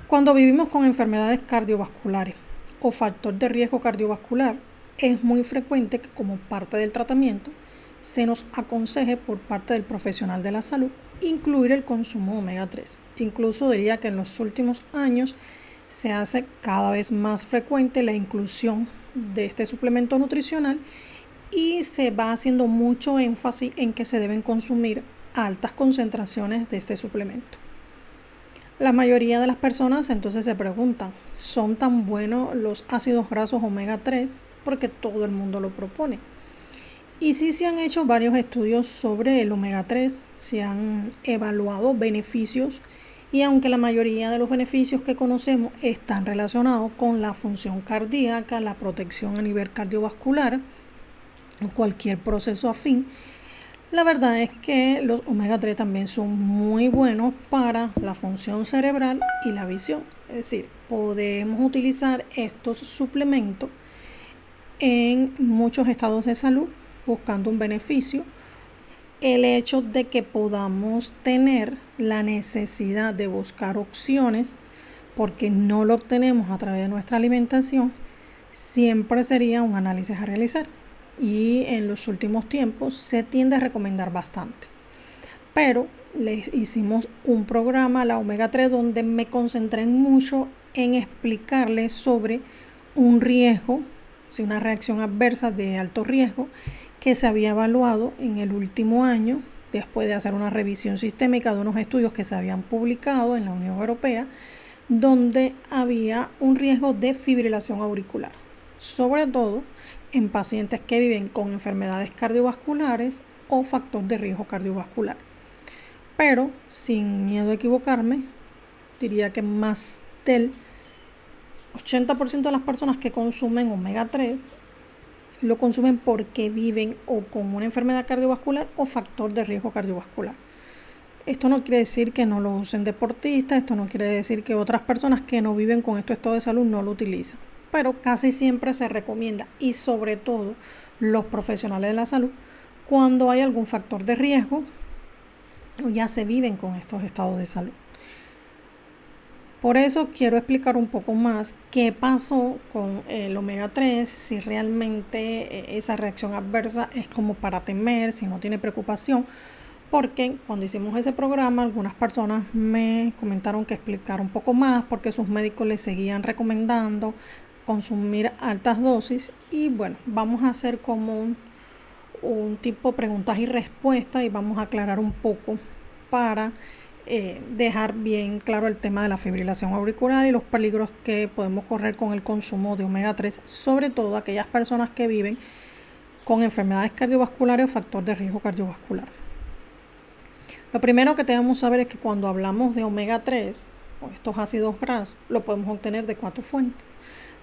Cuando vivimos con enfermedades cardiovasculares o factor de riesgo cardiovascular, es muy frecuente que como parte del tratamiento se nos aconseje por parte del profesional de la salud incluir el consumo de omega 3. Incluso diría que en los últimos años se hace cada vez más frecuente la inclusión de este suplemento nutricional y se va haciendo mucho énfasis en que se deben consumir altas concentraciones de este suplemento. La mayoría de las personas entonces se preguntan, ¿son tan buenos los ácidos grasos omega 3? Porque todo el mundo lo propone. Y sí se han hecho varios estudios sobre el omega 3, se han evaluado beneficios y aunque la mayoría de los beneficios que conocemos están relacionados con la función cardíaca, la protección a nivel cardiovascular o cualquier proceso afín, la verdad es que los omega 3 también son muy buenos para la función cerebral y la visión. Es decir, podemos utilizar estos suplementos en muchos estados de salud buscando un beneficio. El hecho de que podamos tener la necesidad de buscar opciones porque no lo obtenemos a través de nuestra alimentación, siempre sería un análisis a realizar. Y en los últimos tiempos se tiende a recomendar bastante. Pero les hicimos un programa, la omega 3, donde me concentré mucho en explicarles sobre un riesgo, una reacción adversa de alto riesgo que se había evaluado en el último año después de hacer una revisión sistémica de unos estudios que se habían publicado en la Unión Europea, donde había un riesgo de fibrilación auricular, sobre todo en pacientes que viven con enfermedades cardiovasculares o factor de riesgo cardiovascular. Pero, sin miedo a equivocarme, diría que más del 80% de las personas que consumen omega 3 lo consumen porque viven o con una enfermedad cardiovascular o factor de riesgo cardiovascular. Esto no quiere decir que no lo usen deportistas, esto no quiere decir que otras personas que no viven con este estado de salud no lo utilizan, pero casi siempre se recomienda y sobre todo los profesionales de la salud cuando hay algún factor de riesgo o ya se viven con estos estados de salud. Por eso quiero explicar un poco más qué pasó con el omega 3, si realmente esa reacción adversa es como para temer, si no tiene preocupación, porque cuando hicimos ese programa algunas personas me comentaron que explicara un poco más porque sus médicos les seguían recomendando consumir altas dosis y bueno, vamos a hacer como un tipo de preguntas y respuestas y vamos a aclarar un poco para dejar bien claro el tema de la fibrilación auricular y los peligros que podemos correr con el consumo de omega 3, sobre todo aquellas personas que viven con enfermedades cardiovasculares o factor de riesgo cardiovascular. Lo primero que debemos saber es que cuando hablamos de omega 3 o estos ácidos grasos, lo podemos obtener de 4 fuentes.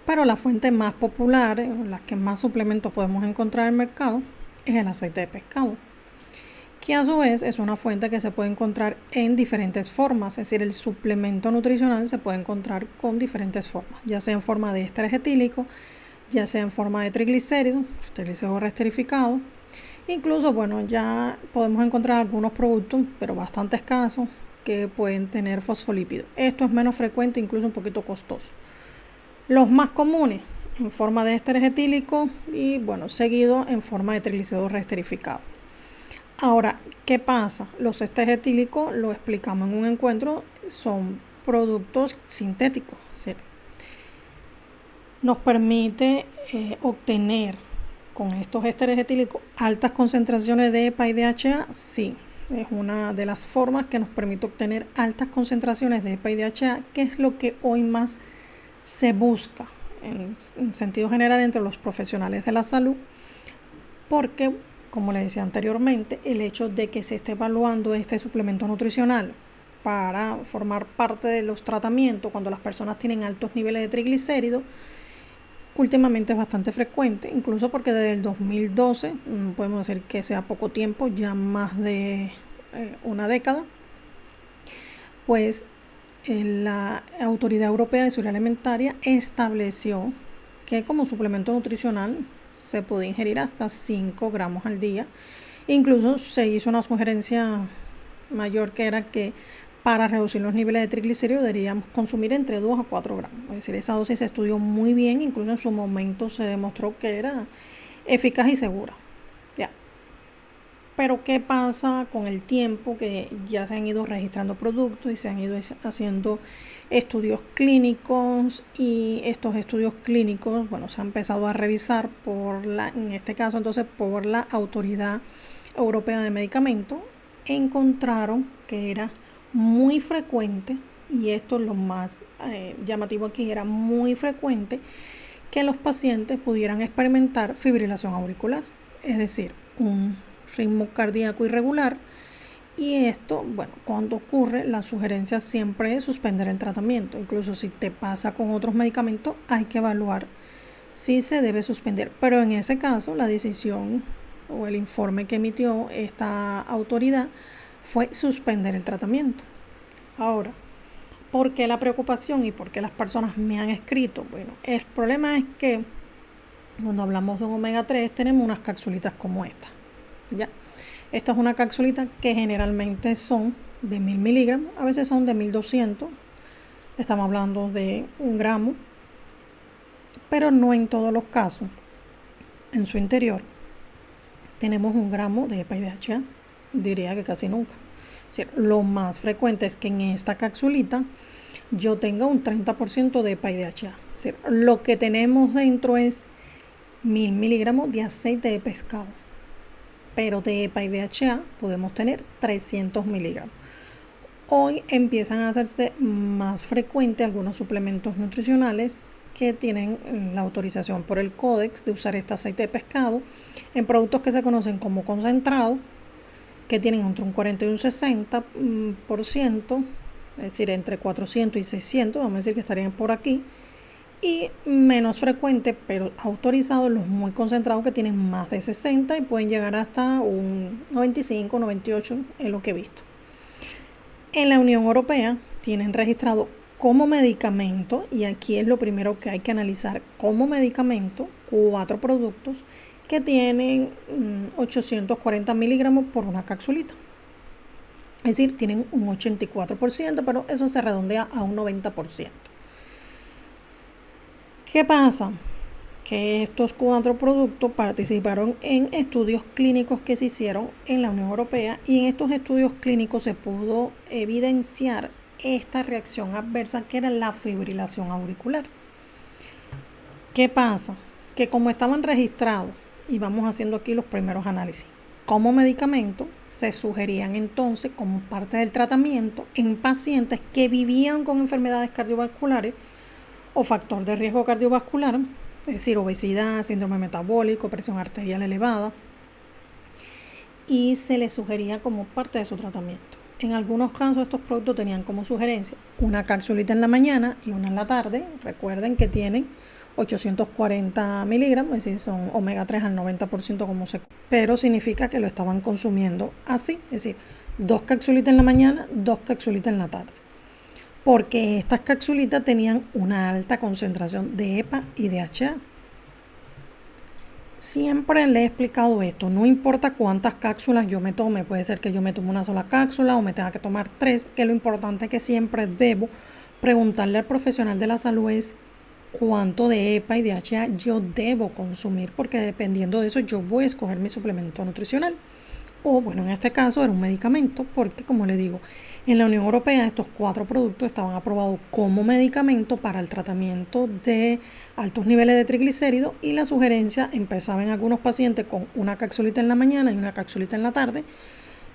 Pero la fuente más popular, la que más suplementos podemos encontrar en el mercado, es el aceite de pescado, que a su vez es una fuente que se puede encontrar en diferentes formas, es decir, el suplemento nutricional se puede encontrar con diferentes formas, ya sea en forma de ésteres etílicos, ya sea en forma de triglicéridos resterificados, incluso, bueno, ya podemos encontrar algunos productos, pero bastante escasos, que pueden tener fosfolípidos. Esto es menos frecuente, incluso un poquito costoso. Los más comunes en forma de ésteres etílicos y, bueno, seguido en forma de triglicéridos resterificados. Ahora, ¿qué pasa? Los ésteres etílicos, lo explicamos en un encuentro, son productos sintéticos, ¿sí? Nos permite obtener con estos ésteres etílicos altas concentraciones de EPA y DHA, sí, es una de las formas que nos permite obtener altas concentraciones de EPA y DHA, que es lo que hoy más se busca en sentido general entre los profesionales de la salud, porque, como les decía anteriormente, el hecho de que se esté evaluando este suplemento nutricional para formar parte de los tratamientos cuando las personas tienen altos niveles de triglicéridos, últimamente es bastante frecuente, incluso porque desde el 2012, podemos decir que sea poco tiempo, ya más de una década, pues la Autoridad Europea de Seguridad Alimentaria estableció que como suplemento nutricional se puede ingerir hasta 5 gramos al día. Incluso se hizo una sugerencia mayor que era que para reducir los niveles de triglicéridos deberíamos consumir entre 2 a 4 gramos. Es decir, esa dosis se estudió muy bien, incluso en su momento se demostró que era eficaz y segura. Ya. Pero ¿qué pasa con el tiempo? Que ya se han ido registrando productos y se han ido haciendo estudios clínicos, y estos estudios clínicos, bueno, se han empezado a revisar en este caso entonces por la Autoridad Europea de Medicamentos. Encontraron que era muy frecuente, y esto es lo más llamativo aquí, era muy frecuente que los pacientes pudieran experimentar fibrilación auricular, es decir, un ritmo cardíaco irregular. Y esto, bueno, cuando ocurre, la sugerencia siempre es suspender el tratamiento. Incluso si te pasa con otros medicamentos, hay que evaluar si se debe suspender. Pero en ese caso, la decisión o el informe que emitió esta autoridad fue suspender el tratamiento. Ahora, ¿por qué la preocupación y por qué las personas me han escrito? Bueno, el problema es que cuando hablamos de un omega 3 tenemos unas capsulitas como esta. ¿Ya? Esta es una capsulita que generalmente son de 1000 miligramos, a veces son de 1200, estamos hablando de 1 gramo, pero no en todos los casos. En su interior tenemos 1 gramo de EPA y DHA, diría que casi nunca. Es decir, lo más frecuente es que en esta capsulita yo tenga un 30% de EPA y DHA. Es decir, lo que tenemos dentro es 1000 miligramos de aceite de pescado, pero de EPA y DHA podemos tener 300 miligramos. Hoy empiezan a hacerse más frecuentes algunos suplementos nutricionales que tienen la autorización por el Códex de usar este aceite de pescado en productos que se conocen como concentrados, que tienen entre un 40 y un 60%, es decir, entre 400 y 600, vamos a decir que estarían por aquí, y menos frecuente, pero autorizados, los muy concentrados que tienen más de 60 y pueden llegar hasta un 95, 98, es lo que he visto. En la Unión Europea tienen registrado como medicamento, y aquí es lo primero que hay que analizar, como medicamento, 4 productos que tienen 840 miligramos por una capsulita. Es decir, tienen un 84%, pero eso se redondea a un 90%. ¿Qué pasa? Que estos 4 productos participaron en estudios clínicos que se hicieron en la Unión Europea, y en estos estudios clínicos se pudo evidenciar esta reacción adversa que era la fibrilación auricular. ¿Qué pasa? Que como estaban registrados, y vamos haciendo aquí los primeros análisis, como medicamento, se sugerían entonces como parte del tratamiento en pacientes que vivían con enfermedades cardiovasculares o factor de riesgo cardiovascular, es decir, obesidad, síndrome metabólico, presión arterial elevada, y se les sugería como parte de su tratamiento. En algunos casos estos productos tenían como sugerencia una capsulita en la mañana y una en la tarde. Recuerden que tienen 840 miligramos, es decir, son omega 3 al 90% como se, pero significa que lo estaban consumiendo así, es decir, 2 capsulitas en la mañana, 2 capsulitas en la tarde, porque estas capsulitas tenían una alta concentración de EPA y DHA. Siempre le he explicado esto, no importa cuántas cápsulas yo me tome, puede ser que yo me tome una sola cápsula o me tenga que tomar 3, que lo importante es que siempre debo preguntarle al profesional de la salud es cuánto de EPA y DHA yo debo consumir, porque dependiendo de eso yo voy a escoger mi suplemento nutricional. O bueno, en este caso era un medicamento, porque como le digo, en la Unión Europea estos 4 productos estaban aprobados como medicamento para el tratamiento de altos niveles de triglicéridos, y la sugerencia empezaba en algunos pacientes con una capsulita en la mañana y una capsulita en la tarde,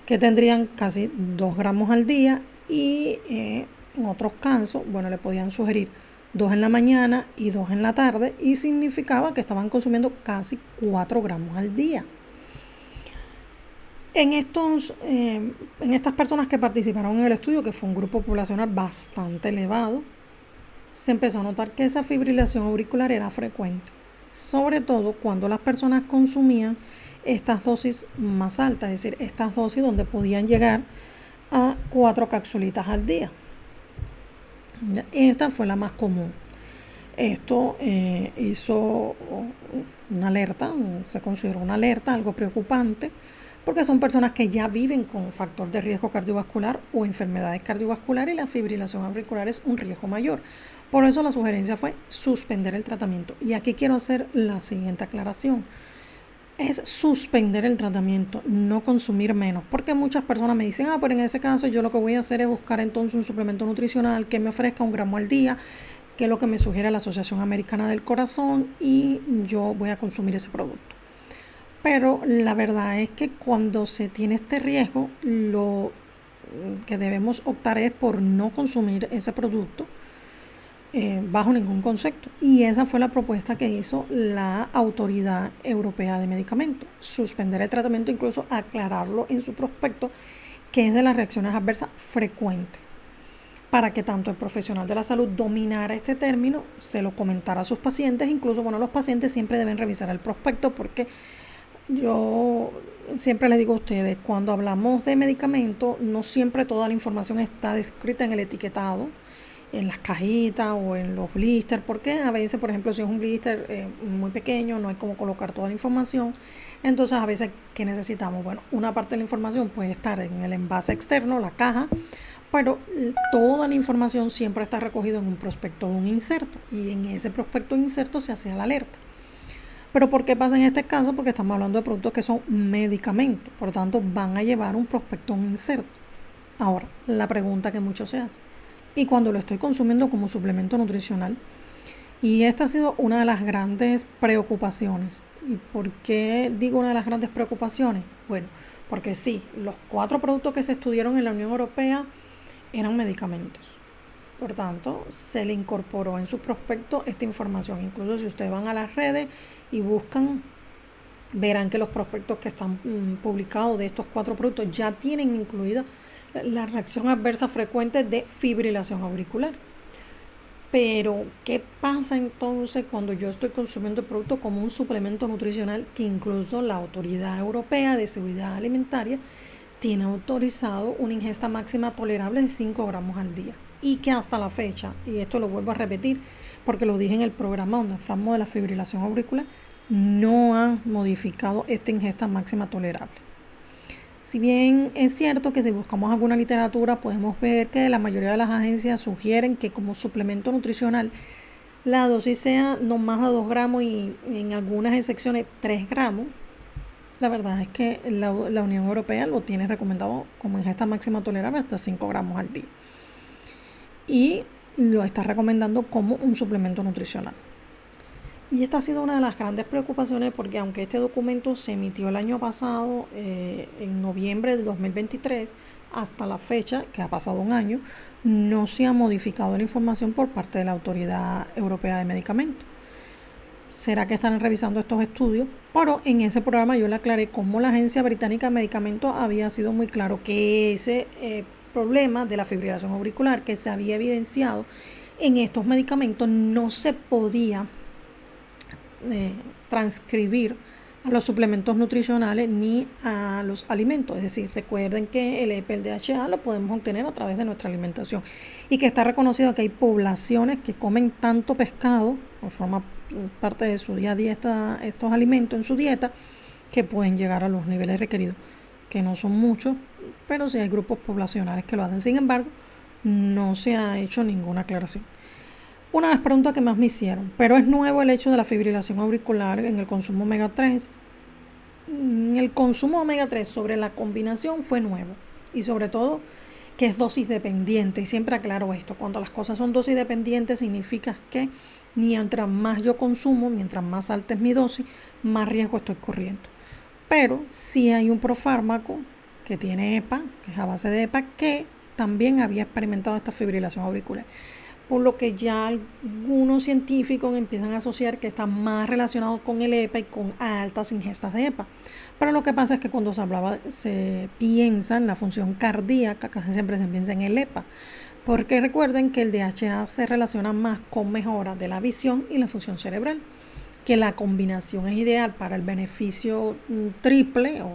que tendrían casi 2 gramos al día, y en otros casos, bueno, le podían sugerir 2 en la mañana y 2 en la tarde, y significaba que estaban consumiendo casi 4 gramos al día. En estas personas que participaron en el estudio, que fue un grupo poblacional bastante elevado, se empezó a notar que esa fibrilación auricular era frecuente, sobre todo cuando las personas consumían estas dosis más altas, es decir, estas dosis donde podían llegar a 4 capsulitas al día. Esta fue la más común. Esto hizo una alerta, se consideró una alerta, algo preocupante, porque son personas que ya viven con factor de riesgo cardiovascular o enfermedades cardiovasculares y la fibrilación auricular es un riesgo mayor. Por eso la sugerencia fue suspender el tratamiento. Y aquí quiero hacer la siguiente aclaración. Es suspender el tratamiento, no consumir menos, porque muchas personas me dicen, pero en ese caso yo lo que voy a hacer es buscar entonces un suplemento nutricional que me ofrezca 1 gramo al día, que es lo que me sugiere la Asociación Americana del Corazón, y yo voy a consumir ese producto. Pero la verdad es que cuando se tiene este riesgo, lo que debemos optar es por no consumir ese producto bajo ningún concepto. Y esa fue la propuesta que hizo la Autoridad Europea de Medicamentos. Suspender el tratamiento, incluso aclararlo en su prospecto, que es de las reacciones adversas frecuentes, para que tanto el profesional de la salud dominara este término, se lo comentara a sus pacientes. Incluso, los pacientes siempre deben revisar el prospecto, porque yo siempre les digo a ustedes, cuando hablamos de medicamentos, no siempre toda la información está descrita en el etiquetado, en las cajitas o en los blisters, porque a veces, por ejemplo, si es un blister muy pequeño, no hay cómo colocar toda la información. Entonces, a veces, ¿qué necesitamos? Una parte de la información puede estar en el envase externo, la caja, pero toda la información siempre está recogida en un prospecto de un inserto, y en ese prospecto de inserto se hace la alerta. Pero ¿por qué pasa en este caso? Porque estamos hablando de productos que son medicamentos, por lo tanto van a llevar un prospecto, un inserto. Ahora, la pregunta que muchos se hacen: y cuando lo estoy consumiendo como suplemento nutricional? Y esta ha sido una de las grandes preocupaciones. ¿Y por qué digo una de las grandes preocupaciones? Bueno, porque sí, los 4 productos que se estudiaron en la Unión Europea eran medicamentos. Por tanto, se le incorporó en su prospecto esta información. Incluso si ustedes van a las redes y buscan, verán que los prospectos que están publicados de estos 4 productos ya tienen incluida la reacción adversa frecuente de fibrilación auricular. Pero, ¿qué pasa entonces cuando yo estoy consumiendo el producto como un suplemento nutricional que incluso la Autoridad Europea de Seguridad Alimentaria tiene autorizado una ingesta máxima tolerable de 5 gramos al día? Y que hasta la fecha, y esto lo vuelvo a repetir porque lo dije en el programa donde hablamos de la fibrilación auricular, no han modificado esta ingesta máxima tolerable. Si bien es cierto que si buscamos alguna literatura podemos ver que la mayoría de las agencias sugieren que como suplemento nutricional la dosis sea no más de 2 gramos y en algunas excepciones 3 gramos, la verdad es que la Unión Europea lo tiene recomendado como ingesta máxima tolerable hasta 5 gramos al día. Y lo está recomendando como un suplemento nutricional. Y esta ha sido una de las grandes preocupaciones, porque aunque este documento se emitió el año pasado, en noviembre de 2023, hasta la fecha, que ha pasado un año, no se ha modificado la información por parte de la Autoridad Europea de Medicamentos. ¿Será que están revisando estos estudios? Pero en ese programa yo le aclaré cómo la Agencia Británica de Medicamentos había sido muy claro que ese problema de la fibrilación auricular que se había evidenciado en estos medicamentos no se podía transcribir a los suplementos nutricionales ni a los alimentos. Es decir, recuerden que el EPA, el DHA lo podemos obtener a través de nuestra alimentación, y que está reconocido que hay poblaciones que comen tanto pescado o forma parte de su día a día estos alimentos en su dieta, que pueden llegar a los niveles requeridos, que no son muchos, pero sí hay grupos poblacionales que lo hacen. Sin embargo, no se ha hecho ninguna aclaración. Una de las preguntas que más me hicieron: ¿pero es nuevo el hecho de la fibrilación auricular en el consumo omega 3? El consumo omega 3 sobre la combinación fue nuevo, y sobre todo que es dosis dependiente. Y siempre aclaro esto: cuando las cosas son dosis dependientes, significa que mientras más yo consumo, mientras más alta es mi dosis, más riesgo estoy corriendo. Pero sí hay un profármaco que tiene EPA, que es a base de EPA, que también había experimentado esta fibrilación auricular, por lo que ya algunos científicos empiezan a asociar que está más relacionado con el EPA y con altas ingestas de EPA. Pero lo que pasa es que cuando se piensa en la función cardíaca, casi siempre se piensa en el EPA, porque recuerden que el DHA se relaciona más con mejora de la visión y la función cerebral, que la combinación es ideal para el beneficio triple o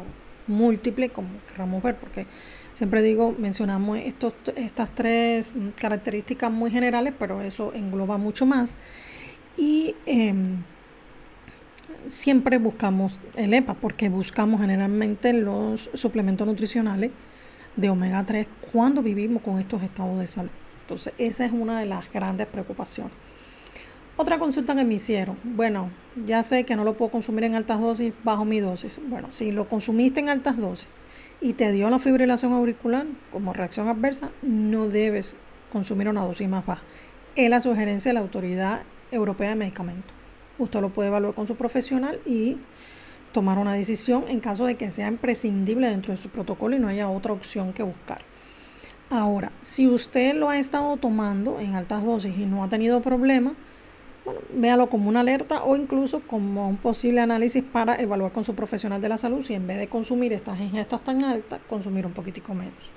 múltiple, como queramos ver, porque siempre mencionamos estas 3 características muy generales, pero eso engloba mucho más. Y siempre buscamos el EPA porque buscamos generalmente los suplementos nutricionales de omega 3 cuando vivimos con estos estados de salud. Entonces, esa es una de las grandes preocupaciones. Otra consulta que me hicieron, bueno, ya sé que no lo puedo consumir en altas dosis, bajo mi dosis. Bueno, si lo consumiste en altas dosis y te dio la fibrilación auricular como reacción adversa, no debes consumir una dosis más baja. Es la sugerencia de la Autoridad Europea de Medicamentos. Usted lo puede evaluar con su profesional y tomar una decisión en caso de que sea imprescindible dentro de su protocolo y no haya otra opción que buscar. Ahora, si usted lo ha estado tomando en altas dosis y no ha tenido problema, bueno, véalo como una alerta o incluso como un posible análisis para evaluar con su profesional de la salud si en vez de consumir estas ingestas tan altas, consumir un poquitico menos.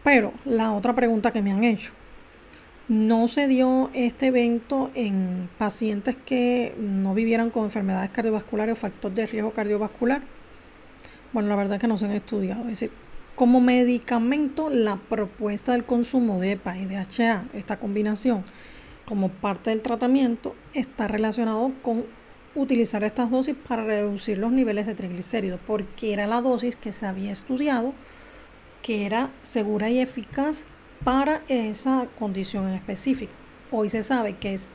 Pero la otra pregunta que me han hecho, ¿no se dio este evento en pacientes que no vivieran con enfermedades cardiovasculares o factor de riesgo cardiovascular? Bueno, la verdad es que no se han estudiado. Es decir, como medicamento, la propuesta del consumo de EPA y DHA, esta combinación, como parte del tratamiento, está relacionado con utilizar estas dosis para reducir los niveles de triglicéridos, porque era la dosis que se había estudiado que era segura y eficaz para esa condición en específico. Hoy se sabe que es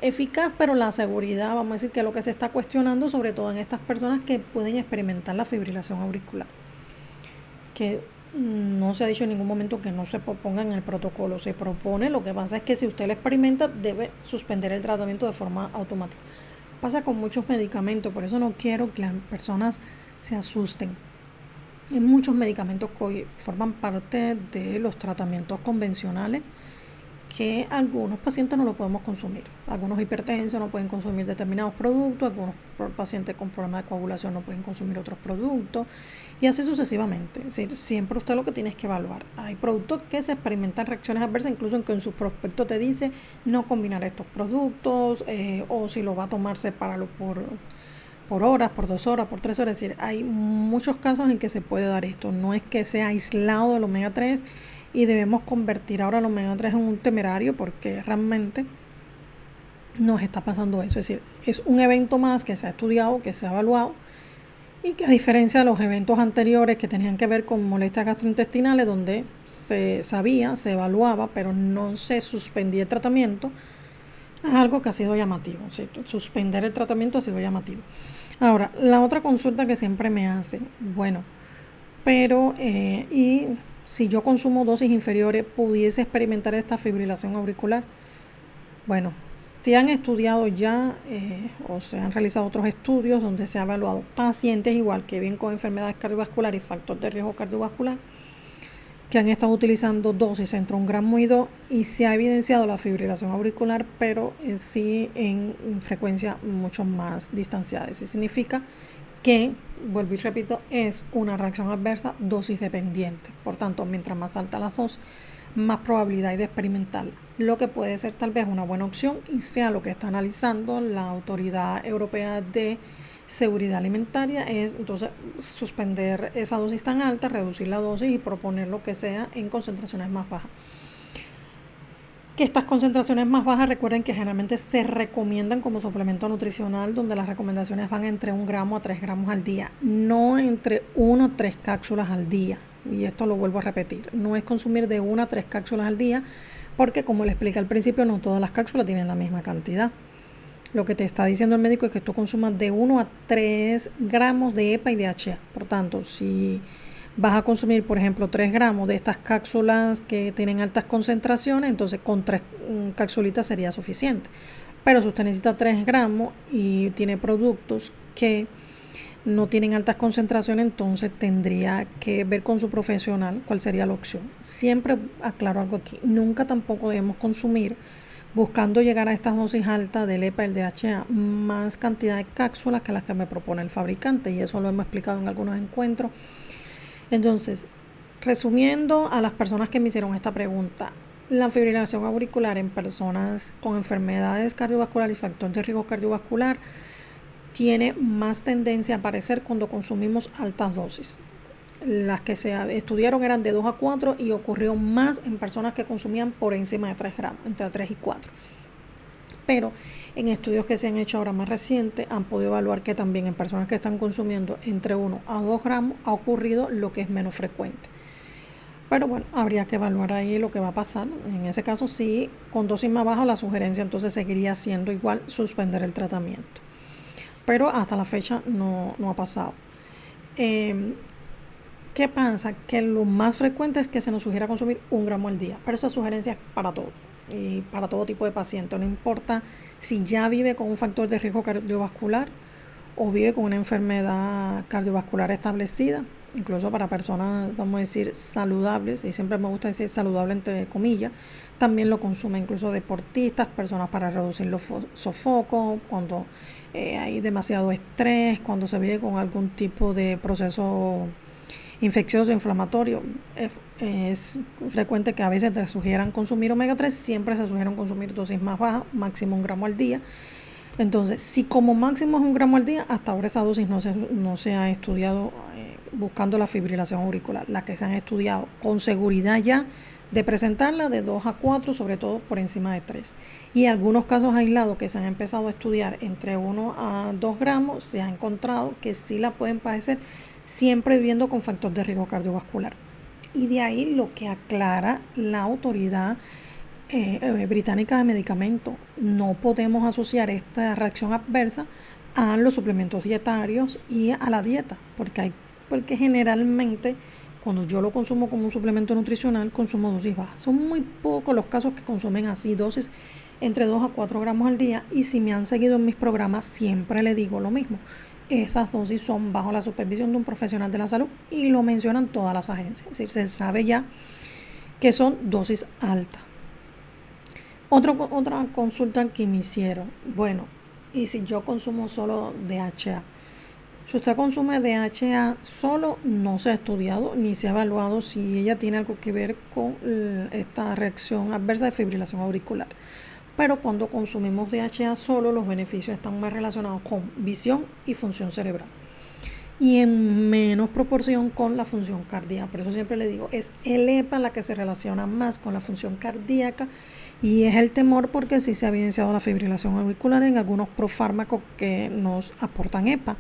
eficaz, pero la seguridad, vamos a decir que es lo que se está cuestionando, sobre todo en estas personas que pueden experimentar la fibrilación auricular, que no se ha dicho en ningún momento que no se proponga en el protocolo, se propone. Lo que pasa es que si usted lo experimenta debe suspender el tratamiento de forma automática. Pasa con muchos medicamentos, por eso no quiero que las personas se asusten. Hay muchos medicamentos que hoy forman parte de los tratamientos convencionales que algunos pacientes no lo podemos consumir. Algunos hipertensos no pueden consumir determinados productos, algunos pacientes con problemas de coagulación no pueden consumir otros productos y así sucesivamente. Es decir, siempre usted lo que tiene es que evaluar. Hay productos que se experimentan reacciones adversas, incluso en que en su prospecto te dice no combinar estos productos o si lo va a tomar sepáralo por horas, por 2 horas, por 3 horas. Es decir, hay muchos casos en que se puede dar esto. No es que sea aislado del omega 3 y debemos convertir ahora el omega 3 en un temerario porque realmente nos está pasando eso. Es decir, es un evento más que se ha estudiado, que se ha evaluado y que a diferencia de los eventos anteriores que tenían que ver con molestias gastrointestinales donde se sabía, se evaluaba, pero no se suspendía el tratamiento, es algo que ha sido llamativo. ¿Sí? Suspender el tratamiento ha sido llamativo. Ahora, la otra consulta que siempre me hacen, bueno, pero y si yo consumo dosis inferiores, ¿pudiese experimentar esta fibrilación auricular? Bueno, se han estudiado ya o se han realizado otros estudios donde se ha evaluado pacientes igual que viven con enfermedades cardiovasculares y factor de riesgo cardiovascular que han estado utilizando dosis entre 1 gramo y 2 y se ha evidenciado la fibrilación auricular, pero sí en frecuencia mucho más distanciada. Eso significa que, vuelvo y repito, es una reacción adversa dosis dependiente. Por tanto, mientras más alta la dosis, más probabilidad hay de experimentarla. Lo que puede ser tal vez una buena opción y sea lo que está analizando la Autoridad Europea de Seguridad Alimentaria es entonces suspender esa dosis tan alta, reducir la dosis y proponer lo que sea en concentraciones más bajas. Que estas concentraciones más bajas, recuerden que generalmente se recomiendan como suplemento nutricional, donde las recomendaciones van entre 1 gramo a 3 gramos al día, no entre 1 a 3 cápsulas al día. Y esto lo vuelvo a repetir, no es consumir de 1 a 3 cápsulas al día, porque como le expliqué al principio, no todas las cápsulas tienen la misma cantidad. Lo que te está diciendo el médico es que tú consumas de 1 a 3 gramos de EPA y DHA. Por tanto, si vas a consumir, por ejemplo, 3 gramos de estas cápsulas que tienen altas concentraciones, entonces con 3 cápsulitas sería suficiente. Pero si usted necesita 3 gramos y tiene productos que no tienen altas concentraciones, entonces tendría que ver con su profesional cuál sería la opción. Siempre aclaro algo aquí, nunca tampoco debemos consumir buscando llegar a estas dosis altas del EPA y el DHA, más cantidad de cápsulas que las que me propone el fabricante, y eso lo hemos explicado en algunos encuentros. Entonces, resumiendo a las personas que me hicieron esta pregunta, la fibrilación auricular en personas con enfermedades cardiovasculares y factor de riesgo cardiovascular tiene más tendencia a aparecer cuando consumimos altas dosis. Las que se estudiaron eran de 2 a 4 y ocurrió más en personas que consumían por encima de 3 gramos, entre 3 y 4. pero en estudios que se han hecho ahora más recientes han podido evaluar que también en personas que están consumiendo entre 1 a 2 gramos ha ocurrido lo que es menos frecuente. Pero bueno, habría que evaluar ahí lo que va a pasar. En ese caso, sí, con dosis más bajas, la sugerencia entonces seguiría siendo igual suspender el tratamiento. Pero hasta la fecha no ha pasado. ¿Qué pasa? Que lo más frecuente es que se nos sugiera consumir 1 gramo al día, pero esa sugerencia es para todo y para todo tipo de paciente. No importa si ya vive con un factor de riesgo cardiovascular o vive con una enfermedad cardiovascular establecida, incluso para personas, vamos a decir, saludables, y siempre me gusta decir saludable entre comillas, también lo consumen incluso deportistas, personas para reducir los sofocos, cuando hay demasiado estrés, cuando se vive con algún tipo de proceso infeccioso, inflamatorio. Es frecuente que a veces te sugieran consumir omega 3, siempre se sugieren consumir dosis más bajas, máximo 1 gramo al día. Entonces, si como máximo es 1 gramo al día, hasta ahora esa dosis no se ha estudiado buscando la fibrilación auricular. Las que se han estudiado con seguridad ya de presentarla de 2 a 4, sobre todo por encima de 3. Y algunos casos aislados que se han empezado a estudiar entre 1 a 2 gramos, se ha encontrado que sí la pueden padecer siempre viviendo con factor de riesgo cardiovascular. Y de ahí lo que aclara la autoridad británica de medicamentos. No podemos asociar esta reacción adversa a los suplementos dietarios y a la dieta, porque generalmente cuando yo lo consumo como un suplemento nutricional, consumo dosis bajas. Son muy pocos los casos que consumen así dosis entre 2 a 4 gramos al día, y si me han seguido en mis programas siempre le digo lo mismo. Esas dosis son bajo la supervisión de un profesional de la salud y lo mencionan todas las agencias. Es decir, se sabe ya que son dosis altas. Otra consulta que me hicieron, bueno, ¿y si yo consumo solo DHA? Si usted consume DHA solo, no se ha estudiado ni se ha evaluado si ella tiene algo que ver con esta reacción adversa de fibrilación auricular. Pero cuando consumimos DHA solo, los beneficios están más relacionados con visión y función cerebral, y en menos proporción con la función cardíaca. Por eso siempre le digo, es el EPA la que se relaciona más con la función cardíaca, y es el temor porque sí se ha evidenciado la fibrilación auricular en algunos profármacos que nos aportan EPA.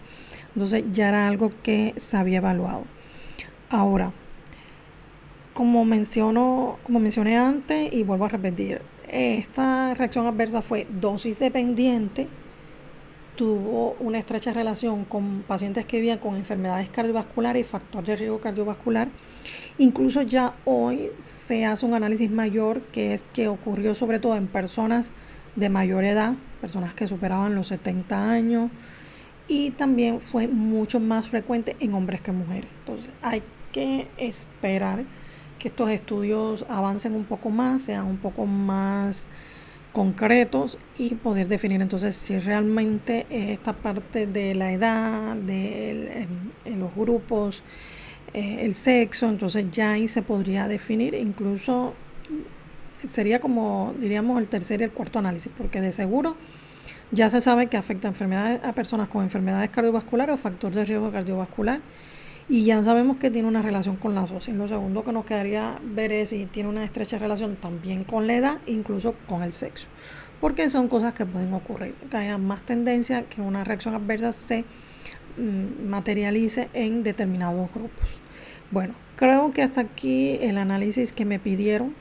Entonces ya era algo que se había evaluado. Ahora, como mencioné antes y vuelvo a repetir, esta reacción adversa fue dosis dependiente, tuvo una estrecha relación con pacientes que vivían con enfermedades cardiovasculares y factor de riesgo cardiovascular. Incluso ya hoy se hace un análisis mayor que ocurrió sobre todo en personas de mayor edad, personas que superaban los 70 años, y también fue mucho más frecuente en hombres que mujeres. Entonces hay que esperar que estos estudios avancen un poco más, sean un poco más concretos, y poder definir entonces si realmente esta parte de la edad, de los grupos, el sexo, entonces ya ahí se podría definir. Incluso sería como diríamos el tercer y el cuarto análisis, porque de seguro ya se sabe que afecta a personas con enfermedades cardiovasculares o factor de riesgo cardiovascular, y ya sabemos que tiene una relación con la dosis. Lo segundo que nos quedaría ver es si tiene una estrecha relación también con la edad, incluso con el sexo, porque son cosas que pueden ocurrir, que haya más tendencia que una reacción adversa se materialice en determinados grupos. Bueno, creo que hasta aquí el análisis que me pidieron.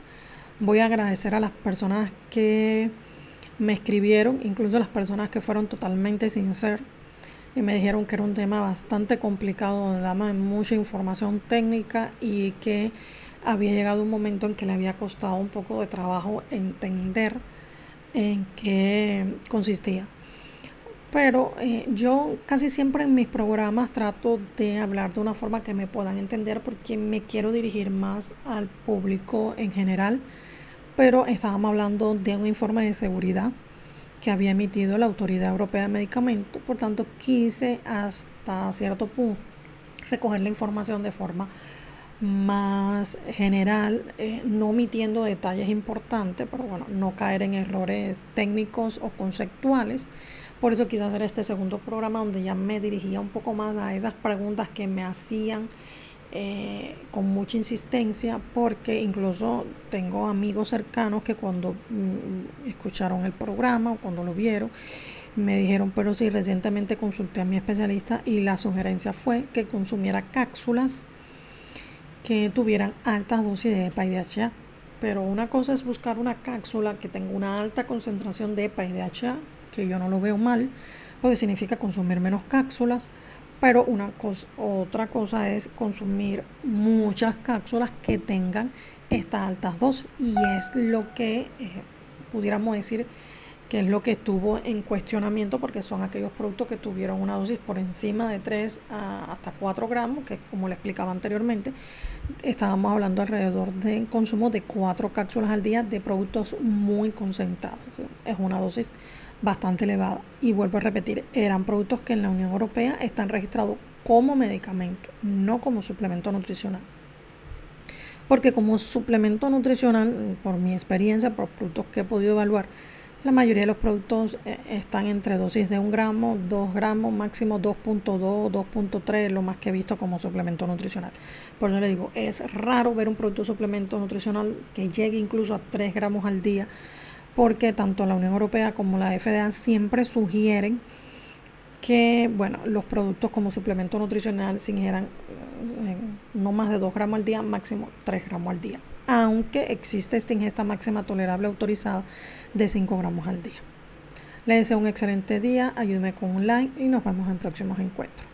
Voy a agradecer a las personas que me escribieron, incluso las personas que fueron totalmente sinceras y me dijeron que era un tema bastante complicado, donde daba mucha información técnica y que había llegado un momento en que le había costado un poco de trabajo entender en qué consistía. Pero yo casi siempre en mis programas trato de hablar de una forma que me puedan entender, porque me quiero dirigir más al público en general. Pero estábamos hablando de un informe de seguridad que había emitido la Autoridad Europea de Medicamentos, por tanto quise hasta cierto punto recoger la información de forma más general, no omitiendo detalles importantes, pero bueno, no caer en errores técnicos o conceptuales. Por eso quise hacer este segundo programa, donde ya me dirigía un poco más a esas preguntas que me hacían con mucha insistencia, porque incluso tengo amigos cercanos que cuando escucharon el programa o cuando lo vieron, me dijeron, pero sí, recientemente consulté a mi especialista y la sugerencia fue que consumiera cápsulas que tuvieran altas dosis de EPA y DHA. Pero una cosa es buscar una cápsula que tenga una alta concentración de EPA y DHA, que yo no lo veo mal, porque significa consumir menos cápsulas. Pero otra cosa es consumir muchas cápsulas que tengan estas altas dosis. Y es lo que pudiéramos decir que es lo que estuvo en cuestionamiento, porque son aquellos productos que tuvieron una dosis por encima de 3 hasta 4 gramos, que como le explicaba anteriormente, estábamos hablando alrededor de consumo de 4 cápsulas al día de productos muy concentrados. Es una dosis bastante elevada. Y vuelvo a repetir, eran productos que en la Unión Europea están registrados como medicamento, no como suplemento nutricional. Porque como suplemento nutricional, por mi experiencia, por productos que he podido evaluar, la mayoría de los productos están entre dosis de 1 gramo, 2 gramos, máximo 2.2, 2.3, lo más que he visto como suplemento nutricional. Por eso le digo, es raro ver un producto suplemento nutricional que llegue incluso a 3 gramos al día, porque tanto la Unión Europea como la FDA siempre sugieren que los productos como suplemento nutricional se ingieran no más de 2 gramos al día, máximo 3 gramos al día, aunque existe esta ingesta máxima tolerable autorizada de 5 gramos al día. Les deseo un excelente día, ayúdenme con un like y nos vemos en próximos encuentros.